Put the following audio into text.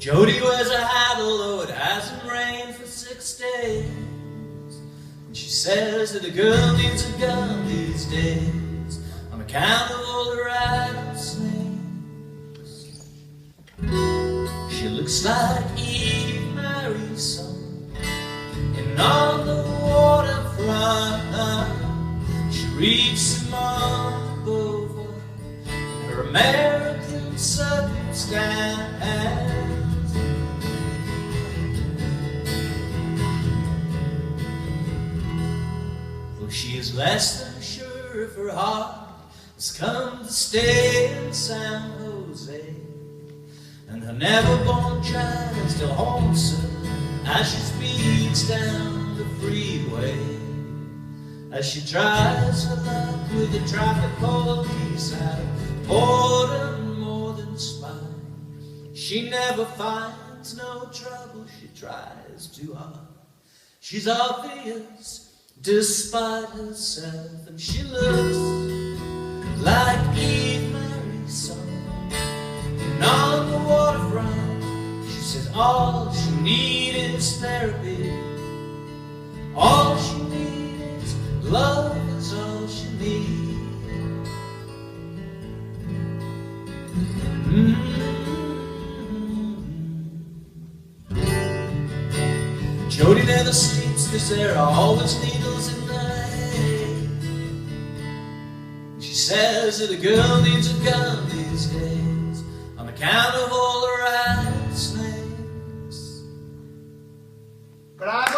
Jody wears a hat, although it hasn't rained for 6 days. And she says that a girl needs a gun these days on account of all the rattlesnakes. She looks like Eve Mary's son in On the Waterfront. She reads Simone de Beauvoir in her American Circumstance. She is less than sure if her heart has come to stay in San Jose, and her never-born child still haunts her as she speeds down the freeway. As she tries her luck with the traffic police out of boredom more than spite, she never finds no trouble. She tries too hard. She's obvious despite herself, and she looks like Eve Mary's son. And on the waterfront, she says all she needs is therapy. All she needs is love, is all she needs. Jody never sleeps because there are always needles in the hay. She says that a girl needs a gun these days on account of all the rattlesnakes. Bravo!